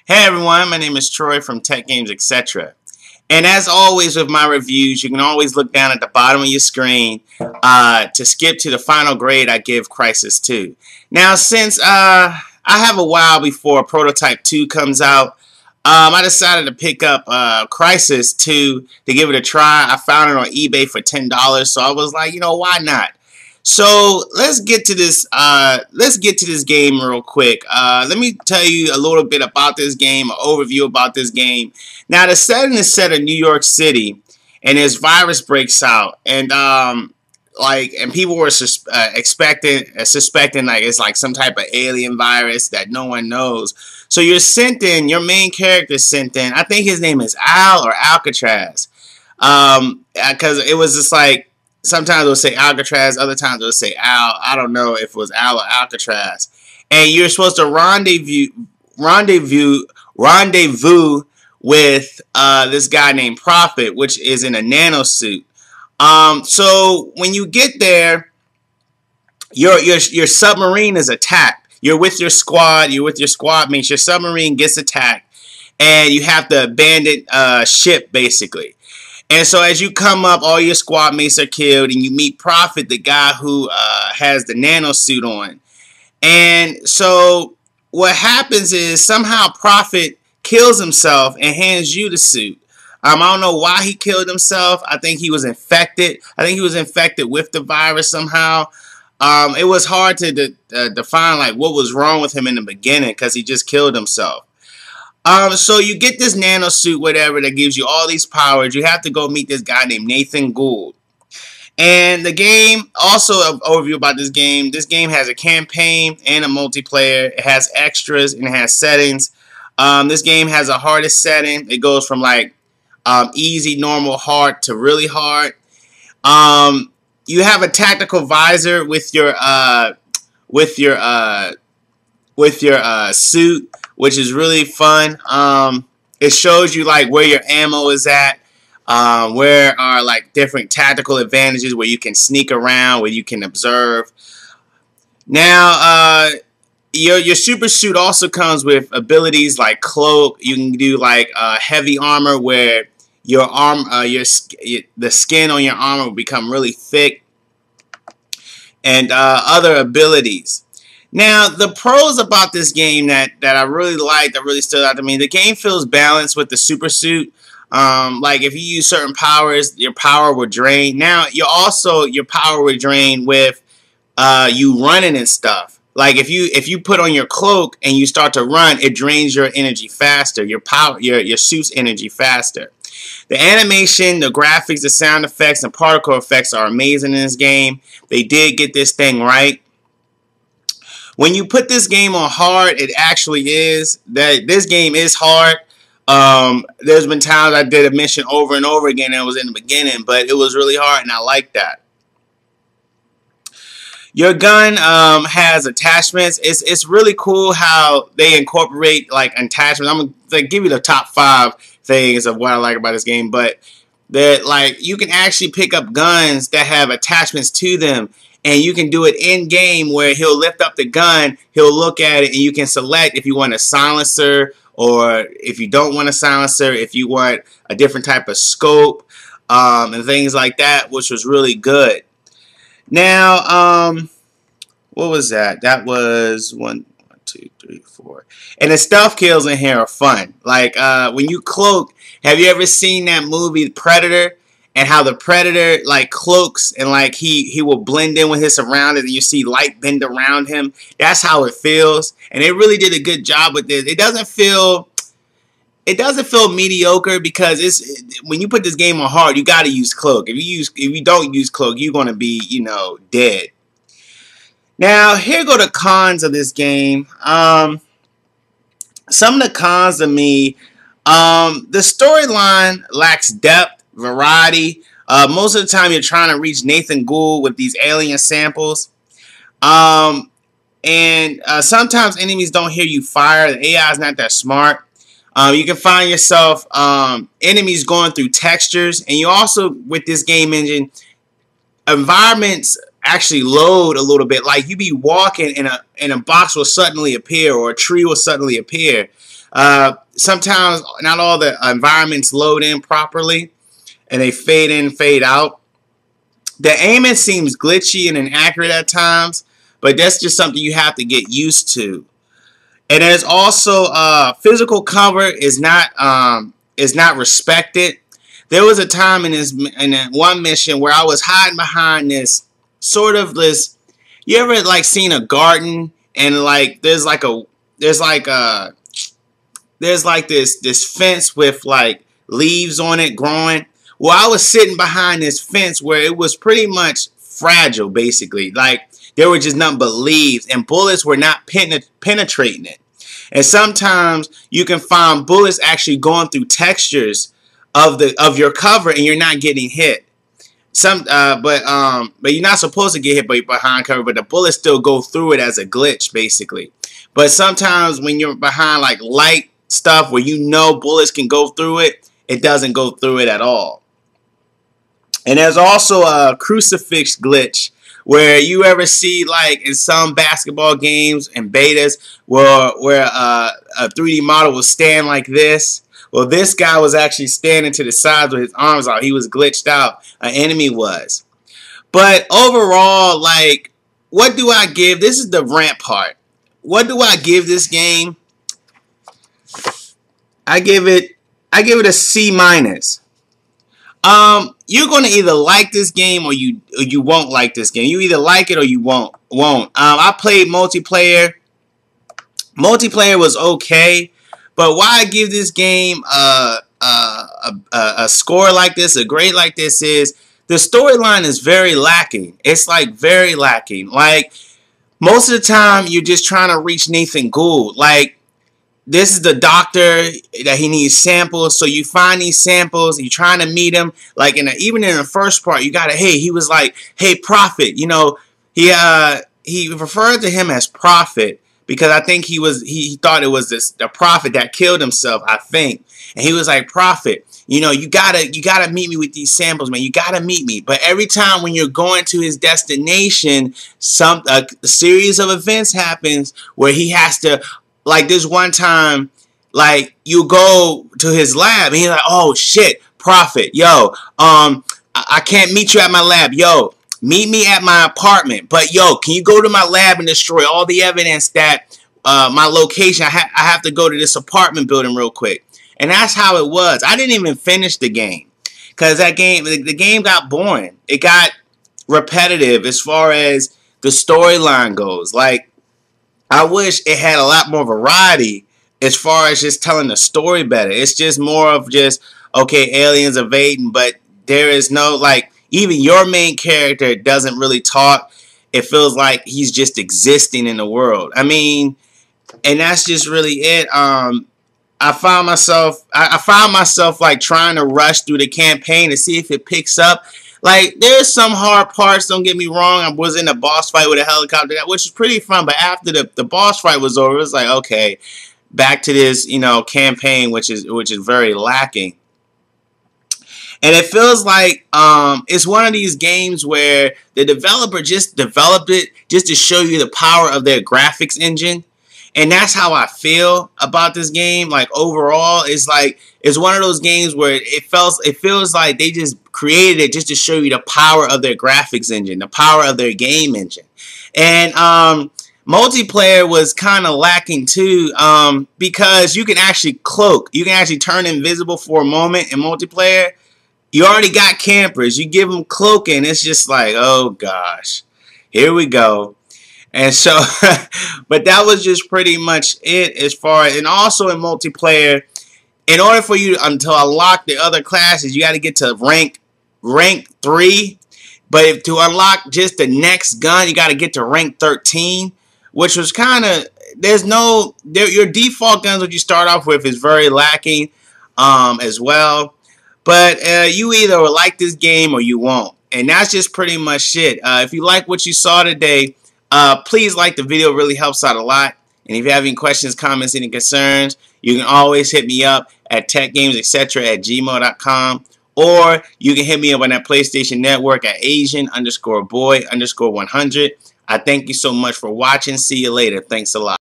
Hey everyone, my name is Troy from Tech Games, etc. And as always with my reviews, you can always look down at the bottom of your screen to skip to the final grade I give Crysis 2. Now, since I have a while before Prototype 2 comes out, I decided to pick up Crysis 2 to give it a try. I found it on eBay for $10, so I was like, you know, why not? So let's get to this. Game real quick. Let me tell you a little bit about this game, an overview about this game. Now, the setting is set in New York City, and this virus breaks out, and people were suspecting like it's like some type of alien virus that no one knows. So you're sent in. Your main character is sent in. I think his name is Al or Alcatraz, because it was just like. Sometimes it'll say Alcatraz, other times it'll say Al. I don't know if it was Al or Alcatraz. And you're supposed to rendezvous with this guy named Prophet, which is in a nano suit. So when you get there, your submarine is attacked. You're with your squad. You're with your squad mates. Your submarine gets attacked, and you have to abandon ship basically. And so as you come up, all your squad mates are killed, and you meet Prophet, the guy who has the nano suit on. And so what happens is somehow Prophet kills himself and hands you the suit. I don't know why he killed himself. I think he was infected. I think he was infected with the virus somehow. It was hard to define like what was wrong with him in the beginning because he just killed himself. So you get this nano suit, whatever, that gives you all these powers. You have to go meet this guy named Nathan Gould. And the game, also an overview about this game has a campaign and a multiplayer. It has extras and it has settings. This game has a hardest setting. It goes from like easy, normal, hard to really hard. You have a tactical visor with your suit, which is really fun. It shows you like where your ammo is at, where are like different tactical advantages where you can sneak around, where you can observe. Now, your super suit also comes with abilities like cloak. You can do like heavy armor, where your the skin on your armor will become really thick, and other abilities. Now, the pros about this game that I really liked, that really stood out to me, the game feels balanced with the super suit. Like if you use certain powers, your power will drain. Now, your power will drain with you running and stuff. Like if you put on your cloak and you start to run, it drains your energy faster, your suit's energy faster. The animation, the graphics, the sound effects, and particle effects are amazing in this game. They did get this thing right. When you put this game on hard, it actually is. This game is hard. There's been times I did a mission over and over again and it was in the beginning, but it was really hard and I like that. Your gun has attachments. It's really cool how they incorporate like attachments. I'm gonna give you the top 5 things of what I like about this game, but that like you can actually pick up guns that have attachments to them. And you can do it in game where he'll lift up the gun, he'll look at it, and you can select if you want a silencer or if you don't want a silencer, if you want a different type of scope and things like that, which was really good. Now, what was that? That was 1, 2, 3, 4. And the stealth kills in here are fun. Like when you cloak, have you ever seen that movie Predator? And how the Predator like cloaks and like he will blend in with his surroundings and you see light bend around him. That's how it feels. And they really did a good job with this. It doesn't feel mediocre because when you put this game on hard, you gotta use cloak. If you don't use cloak, you're gonna be, you know, dead. Now here go the cons of this game. Some of the cons to me, the storyline lacks depth, variety. Most of the time you're trying to reach Nathan Gould with these alien samples. And sometimes enemies don't hear you fire. The AI is not that smart. You can find yourself enemies going through textures. And you also, with this game engine, environments actually load a little bit. Like you be walking and a box will suddenly appear or a tree will suddenly appear. Sometimes not all the environments load in properly, and they fade in, fade out. The aiming seems glitchy and inaccurate at times, but that's just something you have to get used to. And there's also physical cover is not respected. There was a time in one mission where I was hiding behind this sort of this. You ever like seen a garden and like there's like this fence with like leaves on it growing? Well, I was sitting behind this fence where it was pretty much fragile, basically. Like there were just nothing but leaves, and bullets were not penetrating it. And sometimes you can find bullets actually going through textures of your cover, and you're not getting hit. But you're not supposed to get hit behind cover, but the bullets still go through it as a glitch, basically. But sometimes when you're behind like light stuff where you know bullets can go through it, it doesn't go through it at all. And there's also a crucifix glitch where you ever see like in some basketball games and betas where a 3D model will stand like this. Well, this guy was actually standing to the sides with his arms out. He was glitched out. An enemy was. But overall, like, what do I give? This is the rant part. What do I give this game? I give it a C minus. You're gonna either like this game or you won't like this game. You either like it or you won't. I played multiplayer. Multiplayer was okay, but why I give this game a score like this, a grade like this, is the storyline is very lacking. It's like very lacking. Like most of the time, you're just trying to reach Nathan Gould. Like this is the doctor that he needs samples, so you find these samples. You're trying to meet him. Like even in the first part, you got he was like, "Hey, Prophet," you know. He referred to him as Prophet because I think he thought it was the prophet that killed himself, I think. And he was like, "Prophet, you know, you gotta meet me with these samples, man. You gotta meet me." But every time when you're going to his destination, a series of events happens where he has to. Like this one time, like you go to his lab and he's like, "Oh shit, Prophet, yo, I can't meet you at my lab, yo, meet me at my apartment, but yo, can you go to my lab and destroy all the evidence that my location? I have to go to this apartment building real quick." And that's how it was. I didn't even finish the game because the game got boring. It got repetitive as far as the storyline goes. Like, I wish it had a lot more variety as far as just telling the story better. It's just more of just, okay, aliens invading, but there is no, like, even your main character doesn't really talk. It feels like he's just existing in the world. I mean, and that's just really it. I found myself like trying to rush through the campaign to see if it picks up. Like, there's some hard parts, don't get me wrong. I was in a boss fight with a helicopter, which was pretty fun. But after the boss fight was over, it was like, okay, back to this, you know, campaign, which is very lacking. And it feels like it's one of these games where the developer just developed it just to show you the power of their graphics engine. And that's how I feel about this game. Like, overall, it's one of those games where it feels like they just created it just to show you the power of their graphics engine, the power of their game engine. And multiplayer was kind of lacking too, because you can actually cloak. You can actually turn invisible for a moment in multiplayer. You already got campers. You give them cloaking. It's just like, oh gosh, here we go. And so, but that was just pretty much it as far as, and also in multiplayer, in order for you to unlock the other classes, you got to get to rank 3. But to unlock just the next gun, you got to get to rank 13, which was kind of, your default guns that you start off with is very lacking as well. But you either like this game or you won't. And that's just pretty much it. If you like what you saw today, please like the video. It really helps out a lot. And if you have any questions, comments, any concerns, you can always hit me up at techgamesetc@gmail.com, or you can hit me up on that PlayStation Network at Asian_boy_100. I thank you so much for watching. See you later. Thanks a lot.